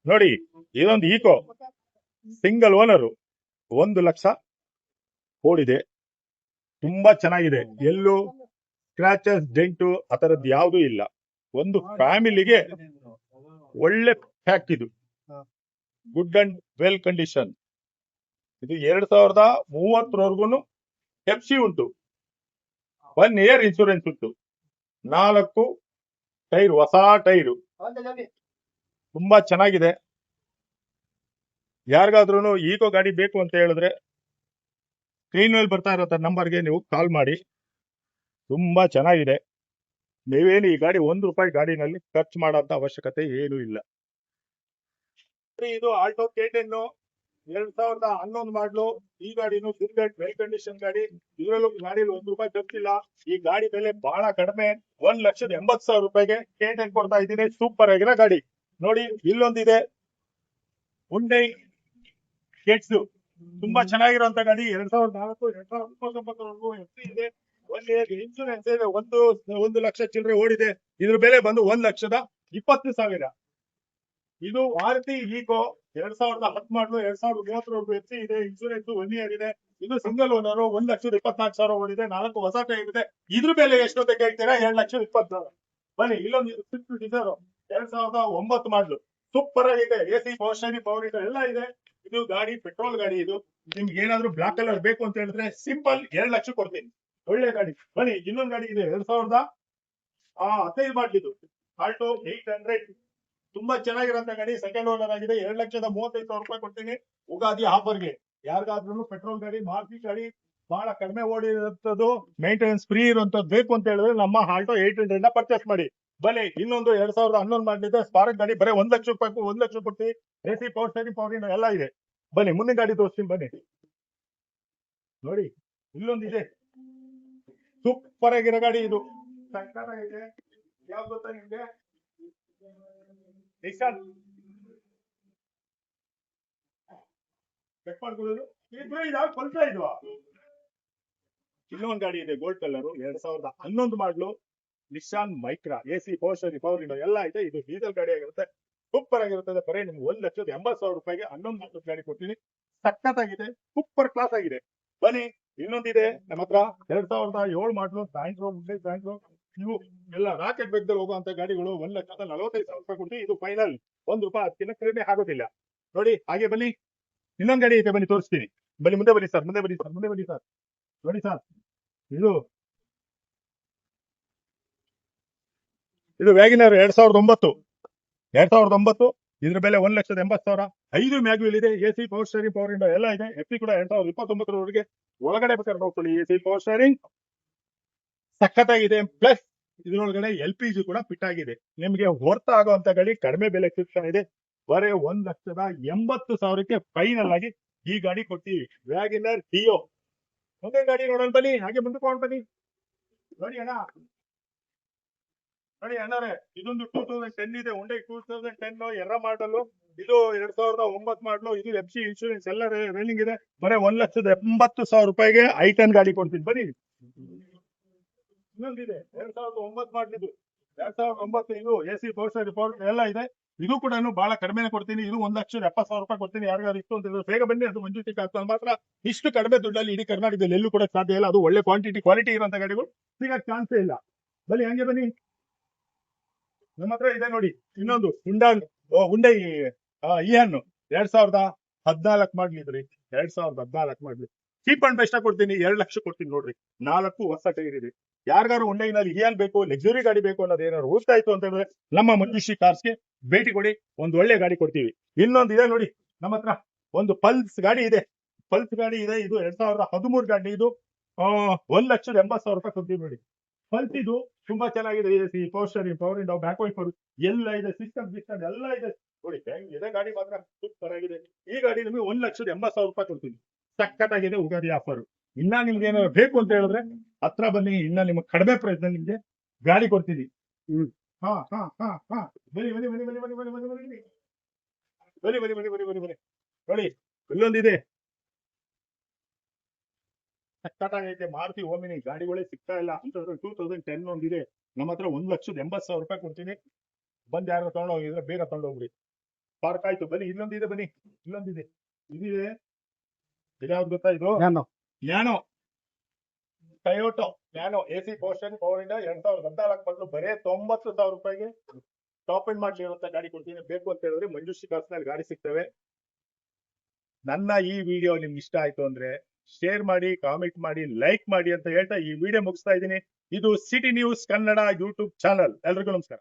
ನೋಡಿ, ಇದೊಂದು eco single owner 1 lakh ಓಡಿದೆ. ತುಂಬಾ ಚೆನ್ನಾಗಿದೆ. ಎಲ್ಲೂ ಸ್ಕ್ರಾಚಸ್ ಡೆಂಟು ಆ ತರದ್ ಯಾವ್ದು ಇಲ್ಲ. ಒಂದು ಫ್ಯಾಮಿಲಿಗೆ ಒಳ್ಳೆ ಪ್ಯಾಕ್ ಇದು. Good and well condition. ಇದು 2030 ಎಫ್ಸಿ ಉಂಟು. 1 ಇಯರ್ ಇನ್ಸೂರೆನ್ಸ್ ಉಂಟು. 4 ಟೈರ್ ಹೊಸ ಟೈರು. ತುಂಬಾ ಚೆನ್ನಾಗಿದೆ. ಯಾರಿಗಾದ್ರೂ ಈಕೋ ಗಾಡಿ ಬೇಕು ಅಂತ ಹೇಳಿದ್ರೆ ಸ್ಕ್ರೀನ್ ಮೇಲೆ ಬರ್ತಾ ಇರೋ ನಂಬರ್ಗೆ ನೀವು ಕಾಲ್ ಮಾಡಿ. ತುಂಬಾ ಚೆನ್ನಾಗಿದೆ. ನೀವೇನು ಈ ಗಾಡಿ ₹1 ಗಾಡಿನಲ್ಲಿ ಖರ್ಚು ಮಾಡೋಂತ ಅವಶ್ಯಕತೆ ಏನು ಇಲ್ಲ. ಇದು ಆಲ್ಟೋ K10 2011 ಮಾಡಲು. ಈ ಗಾಡಿನು ಗುಡ್ ಅಂಡ್ ವೆಲ್ ಕಂಡೀಷನ್ ಗಾಡಿ. ಇದರಲ್ಲೂ ಗಾಡಿಯಲ್ಲಿ ₹1 ಖರ್ಚಿಲ್ಲ. ಈ ಗಾಡಿ ಬೆಲೆ ಬಹಳ ಕಡಿಮೆ, ₹1,80,000 K10 ಕೊಡ್ತಾ ಇದ್ದೀನಿ. ಸೂಪರ್ ಆಗಿರೋ ಗಾಡಿ. ನೋಡಿ, ಇಲ್ಲೊಂದಿದೆ ಹುಂಡೈ ಗೆಟ್ಸ್. ತುಂಬಾ ಚೆನ್ನಾಗಿರುವಂತ ಗಾಡಿ. 2004 2029 ಎಫ್ಸಿ ಇದೆ. 1 ಇಯರ್ ಇನ್ಸೂರೆನ್ಸ್ ಇದೆ. 1 ಲಕ್ಷ ಚಿಲ್ಲರೆ ಓಡಿದೆ. ಇದ್ರ ಬೆಲೆ ಬಂದು ₹1,20,000. ಇದು ಮಾರುತಿ ಈಕೋ 2010 ಮಾಡಲು. 2030 ಎಫ್ಸಿ ಇದೆ. ಇನ್ಸೂರೆನ್ಸ್ 1 ಇಯರ್ ಇದೆ. ಇದು ಸಿಂಗಲ್ ಓನರ್. 1,24,000 ಓಡಿದೆ. 4 ಹೊಸ ಟೈರ್ ಇದೆ. ಇದ್ರ ಬೆಲೆ ಎಷ್ಟು ಅಂತ ಕೇಳ್ತೀರಾ? 2,20,000. ಬನ್ನಿ, ಇಲ್ಲೊಂದು ಸ್ವಿಫ್ಟ್ ಡಿಸೈರ್ 2009 ಮಾಡಲು. ಸೂಪರ್ ಆಗಿದೆ. AC power steering, power window ಎಲ್ಲ ಇದೆ. ಇದು ಗಾಡಿ ಪೆಟ್ರೋಲ್ ಗಾಡಿ. ಇದು ನಿಮ್ಗೆ ಏನಾದ್ರು ಬ್ಲಾಕ್ ಕಲರ್ ಬೇಕು ಅಂತ ಹೇಳಿದ್ರೆ ಸಿಂಪಲ್ 2 ಲಕ್ಷ ಕೊಡ್ತೀನಿ. ಒಳ್ಳೆ ಗಾಡಿ. ಬನ್ನಿ, ಇನ್ನೊಂದು ಗಾಡಿ ಇದೆ 2015 ಮಾಡಲಿದ್ದು ಆಲ್ಟೋ 800. ತುಂಬಾ ಚೆನ್ನಾಗಿರೋಂತ ಗಾಡಿ. ಸೆಕೆಂಡ್ ಓನರ್ ಆಗಿದೆ. 2,35,000 ಕೊಡ್ತೀನಿ ಉಗಾದಿ ಆಫರ್ಗೆ. ಯಾರಿಗಾದ್ರೂ ಪೆಟ್ರೋಲ್ ಗಾಡಿ, ಮಾರುತಿ ಗಾಡಿ ಬಹಳ ಕಡಿಮೆ ಓಡಿರುವಂತದ್ದು, ಮೇಂಟೆನೆನ್ಸ್ ಫ್ರೀ ಇರುವಂತದ್ದು ಬೇಕು ಅಂತ ಹೇಳಿದ್ರೆ ನಮ್ಮ ಆಲ್ಟೋ 800 ಪರ್ಚೇಸ್ ಮಾಡಿ. ಬನ್ನಿ, ಇನ್ನೊಂದು 2011 ಮಾಡಲಿದೆ ಸ್ಪಾರ್ಕ್ ಗಾಡಿ. ಬರೀ ₹1 ಲಕ್ಷ ಕೊಡ್ತೀವಿ. AC power steering, power window ಎಲ್ಲ ಇದೆ. ಬನ್ನಿ, ಮುಂದಿನ ಗಾಡಿ ತೋರಿಸ್ತೀನಿ. ಬನ್ನಿ, ನೋಡಿ, ಇಲ್ಲೊಂದಿದೆ ಸೂಪರ್ ಆಗಿರೋ ಗಾಡಿ. ಇದು ಸಕ್ಕತ್ತಾಗಿದೆ. ಯಾವ್ದು ಗೊತ್ತಾ ನಿಮ್ಗೆ? ನಿಶಾನ್ ಚೆಕ್ ಮಾಡ್ಕೊಳ್ಳೋದು. ಇನ್ನೊಂದು ಗಾಡಿ ಇದೆ ಗೋಲ್ಡ್ ಕಲರ್ 2011 ಮಾಡಲು Nissan Micra. AC power steering, power window ಎಲ್ಲ ಇದೆ. ಇದು ಡೀಸೆಲ್ ಗಾಡಿ ಆಗಿರುತ್ತೆ. ಸೂಪರ್ ಆಗಿರುತ್ತದೆ. ಬರೀ ನಿಮ್ಗೆ ₹1,80,000 11 ಗಾಡಿ ಕೊಡ್ತೀನಿ. ಸಕ್ಕತ್ತಾಗಿದೆ. ಸೂಪರ್ ಕ್ಲಾಸ್ ಆಗಿದೆ. ಬನ್ನಿ, ಇನ್ನೊಂದಿದೆ ನಮ್ಮ ಹತ್ರ 2007 ಮಾಡಲು ಸ್ಯಾಂಟ್ರೋ. ಇವು ಎಲ್ಲ ರಾಕೆಟ್ ಬೇಗದಲ್ಲಿ ಹೋಗುವಂತ ಗಾಡಿಗಳು. ₹1,45,000 ಕೊಡ್ತೀವಿ. ಇದು ಫೈನಲ್. ₹1 ಅದಕ್ಕಿಂತ ಕಡಿಮೆ ಆಗೋದಿಲ್ಲ. ನೋಡಿ, ಹಾಗೆ ಬನ್ನಿ, ಇನ್ನೊಂದು ಗಾಡಿ ಐತೆ. ಬನ್ನಿ, ತೋರಿಸ್ತೀನಿ. ಬನ್ನಿ, ಮುಂದೆ ಬನ್ನಿ ಸರ್. ನೋಡಿ ಸರ್, ಇದು ವ್ಯಾಗಿನರ್ 2009. ಇದ್ರ ಬೆಲೆ ₹1,80,000. 5 ಮ್ಯಾಗ್ವಿಲ್ ಇದೆ. AC power steering, power window ಎಲ್ಲ ಇದೆ. ಎಫ್ಸಿ ಕೂಡ 2029 ಒಳಗಡೆ ಬೇಕಾದ್ರೆ ನೋಡ್ಕೊಳ್ಳಿ. AC ಪವರ್ ಸ್ಟೇರಿಂಗ್ ಸಖತ್ತಾಗಿದೆ. ಪ್ಲಸ್ ಇದ್ರೊಳಗಡೆ LPG ಕೂಡ ಫಿಟ್ ಆಗಿದೆ. ನಿಮ್ಗೆ ಹೊರ್ತ ಆಗುವಂತ ಗಾಡಿ ಕಡಿಮೆ ಬೆಲೆ ಸಿಗ್ತಾ ಇದೆ. ಬರೀ ₹1,80,000 ಫೈನಲ್ ಆಗಿ ಈ ಗಾಡಿ ಕೊಡ್ತೀವಿ. ವ್ಯಾಗಿನರ್ ಡಿಯೋ. ಒಂದೇ ಗಾಡಿ ನೋಡೋಣ ಬನ್ನಿ. ಹಾಗೆ ಮುಂದಕ್ಕೆ ಬನ್ನಿ. ನೋಡಿ ಅಣ್ಣಾರೆ, ಇದೊಂದು 2010 ಇದೆ. ಹುಂಡೈ 2010 ಎರ್ರ ಮಾಡಲು. ಇದು 2009 ಮಾಡಲು. ಇದು ಎಫ್ಸಿ ಇನ್ಶೂರೆನ್ಸ್ ಎಲ್ಲ ರನ್ನಿಂಗ್ ಇದೆ. ಬರೀ ₹1,80,000 I10 ಗಾಡಿ ಕೊಡ್ತೀನಿ. ಬನ್ನಿ, ಇನ್ನೊಂದಿದೆ 2009 ಮಾಡಲಿದ್ದು. 2009 ಇದು AC ಪವರ್ ಸ್ಟೇರಿಂಗ್, ಪವರ್ ಎಲ್ಲ ಇದೆ. ಇದು ಕೂಡ ಬಹಳ ಕಡಿಮೆ ಕೊಡ್ತೀನಿ. ಇದು ₹1,70,000 ಕೊಡ್ತೀನಿ. ಯಾರಿಗಾರು ಇಷ್ಟು ಅಂತ ಹೇಳಿದ್ರೆ ಬೇಗ ಬನ್ನಿ. ಅದು ಮಂಜುತಿ ಕಾಸ್ತ ಮಾತ್ರ. ಇಷ್ಟು ಕಡಿಮೆ ದುಡ್ಡಲ್ಲಿ ಇಡೀ ಕರ್ನಾಟಕದಲ್ಲಿ ಎಲ್ಲೂ ಕೂಡ ಸಾಧ್ಯ ಇಲ್ಲ. ಅದು ಒಳ್ಳೆ ಕ್ವಾಲಿಟಿ ಇರುವಂತ ಗಾಡಿಗಳು ಸಿಗಕ್ಕೆ ಚಾನ್ಸೇ ಇಲ್ಲ. ಬನ್ನಿ, ಹಂಗೆ ಬನ್ನಿ. ನಮ್ಮ ಹತ್ರ ಇದೆ ನೋಡಿ ಇನ್ನೊಂದು ಹುಂಡೈ ಇಯಾನ್ 2014 ಮಾಡ್ಲಿದ್ರಿ. 2014 ಮಾಡ್ಲಿ. ಚೀಪ್ ಅಂಡ್ ಬೆಸ್ಟ್ ಕೊಡ್ತೀನಿ. 2 ಲಕ್ಷ ಕೊಡ್ತೀನಿ. ನೋಡ್ರಿ, 4 ಹೊಸ ಟೈರ್ ಇದೆ. ಯಾರಿಗಾರು ಹುಂಡೈನಲ್ಲಿ ಇಯಾನ್ ಬೇಕು, ಲಕ್ಸುರಿ ಗಾಡಿ ಬೇಕು ಅನ್ನೋದು ಏನಾದ್ರು ಹೋಗ್ತಾ ಇತ್ತು ಅಂತ ಹೇಳಿದ್ರೆ ನಮ್ಮ ಮಂಜುಶ್ರೀ ಕಾರ್ಸ್ಗೆ ಭೇಟಿ ಕೊಡಿ. ಒಂದು ಒಳ್ಳೆ ಗಾಡಿ ಕೊಡ್ತೀವಿ. ಇನ್ನೊಂದು ಇದೆ ನೋಡಿ ನಮ್ಮ ಹತ್ರ, ಒಂದು ಪಲ್ಸ್ ಗಾಡಿ ಇದೆ. ಇದು 2013 ಗಾಡಿ. ಇದು ₹1,80,000 ಕೊಡ್ತೀವಿ. ನೋಡಿ, ಪಲ್ಸ್ ಇದು ತುಂಬಾ ಚೆನ್ನಾಗಿದೆ. AC power steering, power window, back wiper ಎಲ್ಲ ಇದೆ. ಸಿಸ್ಟಮ್ ಎಲ್ಲ ಇದೆ. ನೋಡಿ, ಇದೇ ಗಾಡಿ ಮಾತ್ರ ಸೂಪರ್ ಆಗಿದೆ. ಈ ಗಾಡಿ ನಿಮಗೆ ₹1,80,000 ಕೊಡ್ತೀನಿ. ಸಖತ್ತಾಗಿದೆ ಉಗಾದಿ ಆಫರ್. ಇನ್ನ ನಿಮ್ಗೆ ಏನಾದ್ರು ಬೇಕು ಅಂತ ಹೇಳಿದ್ರೆ ಹತ್ರ ಬನ್ನಿ. ಇನ್ನ ನಿಮ್ಗೆ ಕಡಿಮೆ ಪ್ರೈಸ್ ನಲ್ಲಿ ನಿಮ್ಗೆ ಗಾಡಿ ಕೊಡ್ತೀನಿ. ಹಾ ಹಾ ಹಾ ಹಾ ಬನ್ನಿ. ನೋಡಿ, ಇಲ್ಲೊಂದಿದೆ ಸಕ್ಕತ್ತಾಗೈತೆ. ಮಾರುತಿ ಓಮಿನಿ ಗಾಡಿಗಳೇ ಸಿಗ್ತಾ ಇಲ್ಲ. 2010 ಒಂದಿದೆ ನಮ್ಮ ಹತ್ರ. ₹1,80,000 ಕೊಡ್ತೀನಿ. ಬಂದ್ ಯಾರು ತಗೊಂಡೋಗಿದ್ರೆ ಬೇಗ ತಗೊಂಡೋಗ್ಬಿಡಿ. ಪಾರ್ಕ್ ಆಯ್ತು. ಬನ್ನಿ ಇಲ್ಲೊಂದಿದೆ, ಬನ್ನಿ ಇಲ್ಲೊಂದಿದೆ, ಇದಿದೆ. ಇದ್ಯಾವ್ದು ಗೊತ್ತಾ ಇದು? Nano Toyota nano AC portion power ಇಂದ 2014 ಮಾಡಲು ಬರೇ 90,000 ರೂಪಾಯಿಗೆ ಟಾಪ್ ಎಂಡ್ ಮಾಡ್ಲಿ ಇರುವಂತ ಗಾಡಿ ಕೊಡ್ತೀನಿ. ಬೇಕು ಅಂತ ಹೇಳಿದ್ರೆ ಮಂಜುಶ್ರೀ ಕಾರ್ಸ್ನಲ್ಲಿ ಗಾಡಿ ಸಿಗ್ತವೆ. ನನ್ನ ಈ ವಿಡಿಯೋ ನಿಮ್ಗೆ ಇಷ್ಟ ಆಯ್ತು ಅಂದ್ರೆ ಶೇರ್ ಮಾಡಿ, ಕಾಮೆಂಟ್ ಮಾಡಿ, ಲೈಕ್ ಮಾಡಿ ಅಂತ ಹೇಳ್ತಾ ಈ ವಿಡಿಯೋ ಮುಗಿಸ್ತಾ ಇದ್ದೀನಿ. ಇದು city news Kannada YouTube channel. ಎಲ್ರಿಗೂ ನಮಸ್ಕಾರ.